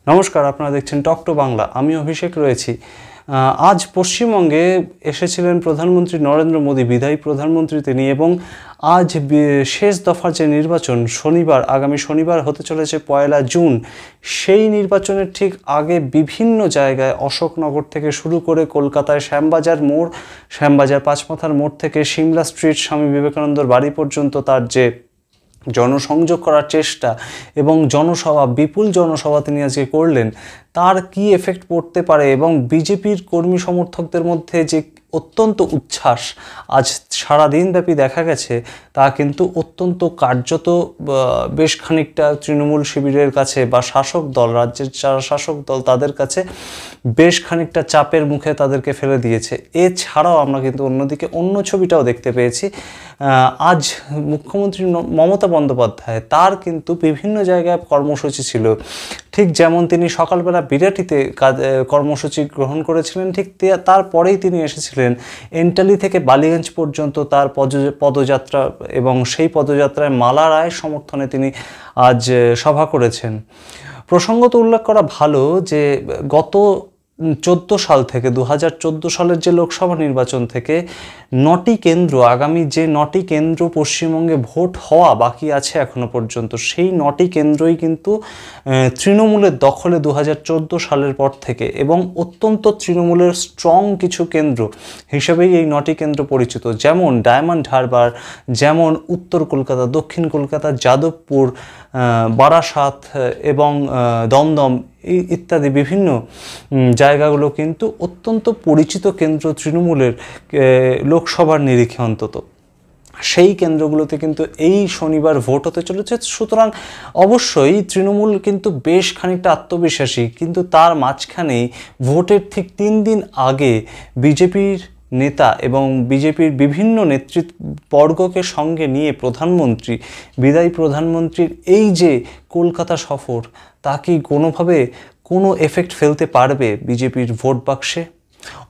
নমস্কার, আপনারা দেখছেন টক টু বাংলা। আমি অভিষেক রয়েছি। আজ পশ্চিমবঙ্গে এসেছিলেন প্রধানমন্ত্রী নরেন্দ্র মোদী, বিদায়ী প্রধানমন্ত্রী তিনি, এবং আজ শেষ দফার যে নির্বাচন আগামী শনিবার হতে চলেছে 1 জুন, সেই নির্বাচনের ঠিক আগে বিভিন্ন জায়গায় অশোকনগর থেকে শুরু করে কলকাতায় শ্যামবাজার পাঁচমাথার মোড় থেকে সিমলা স্ট্রিট স্বামী বিবেকানন্দর বাড়ি পর্যন্ত তার যে জনসংযোগ করার চেষ্টা এবং বিপুল জনসভা তিনি আজকে করলেন, তার কি এফেক্ট পড়তে পারে এবং বিজেপির কর্মী সমর্থকদের মধ্যে যে অত্যন্ত উচ্ছ্বাস আজ সারাদিন ব্যাপী দেখা গেছে, তা কিন্তু অত্যন্ত কার্যত বেশ খানিকটা তৃণমূল শিবিরের কাছে বা রাজ্যের যারা শাসক দল তাদের কাছে বেশ খানিকটা চাপের মুখে তাদেরকে ফেলে দিয়েছে। এছাড়াও আমরা কিন্তু অন্যদিকে অন্য ছবিটাও দেখতে পেয়েছি। আজ মুখ্যমন্ত্রী মমতা বন্দ্যোপাধ্যায়, তার কিন্তু বিভিন্ন জায়গায় কর্মসূচি ছিল। ঠিক যেমন তিনি সকালবেলা বিরাটিতে কর্মসূচি গ্রহণ করেছিলেন, ঠিক তারপরেই তিনি এসেছিলেন এন্টালি থেকে বালিগঞ্জ পর্যন্ত তার পদযাত্রা, এবং সেই পদযাত্রায় মালা রায়ের সমর্থনে তিনি আজ সভা করেছেন। প্রসঙ্গত উল্লেখ করা ভালো যে গত 2014 সাল থেকে 2014 সালের যে লোকসভা নির্বাচন থেকে আগামী যে 9টি কেন্দ্র পশ্চিমবঙ্গে ভোট হওয়া বাকি আছে এখনো পর্যন্ত, সেই 9টি কেন্দ্রই কিন্তু তৃণমূলের দখলে 2014 সালের পর থেকে, এবং অত্যন্ত তৃণমূলের স্ট্রং কিছু কেন্দ্র হিসেবেই এই 9টি কেন্দ্র পরিচিত। যেমন ডায়মন্ড হারবার, যেমন উত্তর কলকাতা, দক্ষিণ কলকাতা, যাদবপুর, বারাসাত এবং দমদম ইত্যাদি বিভিন্ন জায়গাগুলো কিন্তু অত্যন্ত পরিচিত কেন্দ্র তৃণমূলের লোকসভার নিরিখে অন্তত। সেই কেন্দ্রগুলোতে কিন্তু এই শনিবার ভোট হতে চলেছে। সুতরাং অবশ্যই তৃণমূল কিন্তু বেশ খানিকটা আত্মবিশ্বাসী, কিন্তু তার মাঝখানেই ভোটের ঠিক 3 দিন আগে বিজেপির নেতা এবং বিজেপির বিভিন্ন নেতৃবর্গকে সঙ্গে নিয়ে বিদায়ী প্রধানমন্ত্রীর এই যে কলকাতা সফর, তা কি কোনোভাবে কোনো এফেক্ট ফেলতে পারবে বিজেপির ভোট বাক্সে?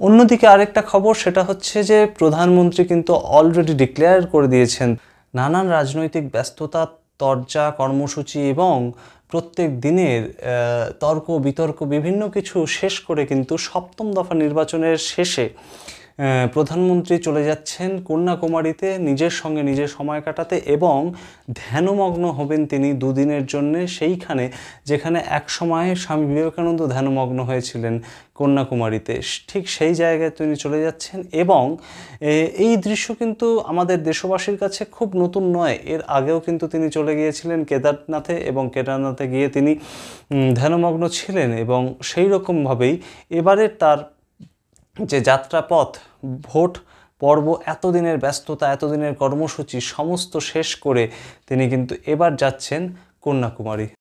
অন্যদিকে আরেকটা খবর, সেটা হচ্ছে যে প্রধানমন্ত্রী কিন্তু অলরেডি ডিক্লেয়ার করে দিয়েছেন নানান রাজনৈতিক ব্যস্ততা, তরজা, কর্মসূচি এবং প্রত্যেক দিনের তর্ক বিতর্ক বিভিন্ন কিছু শেষ করে কিন্তু 7ম দফা নির্বাচনের শেষে প্রধানমন্ত্রী চলে যাচ্ছেন কন্যাকুমারীতে নিজের সঙ্গে নিজের সময় কাটাতে, এবং ধ্যানমগ্ন হবেন তিনি 2 দিনের জন্যে সেইখানে, যেখানে এক সময়ে স্বামী বিবেকানন্দ ধ্যানমগ্ন হয়েছিলেন কন্যাকুমারীতে। ঠিক সেই জায়গায় তিনি চলে যাচ্ছেন, এবং এই দৃশ্য কিন্তু আমাদের দেশবাসীর কাছে খুব নতুন নয়। এর আগেও কিন্তু তিনি চলে গিয়েছিলেন কেদারনাথে, এবং কেদারনাথে গিয়ে তিনি ধ্যানমগ্ন ছিলেন, এবং সেই রকমভাবেই এবারের তার যে যাত্রাপথ, ভোট পর্ব, এতদিনের ব্যস্ততা, এতদিনের কর্মসূচি সমস্ত শেষ করে তিনি কিন্তু এবার যাচ্ছেন কন্যাকুমারী।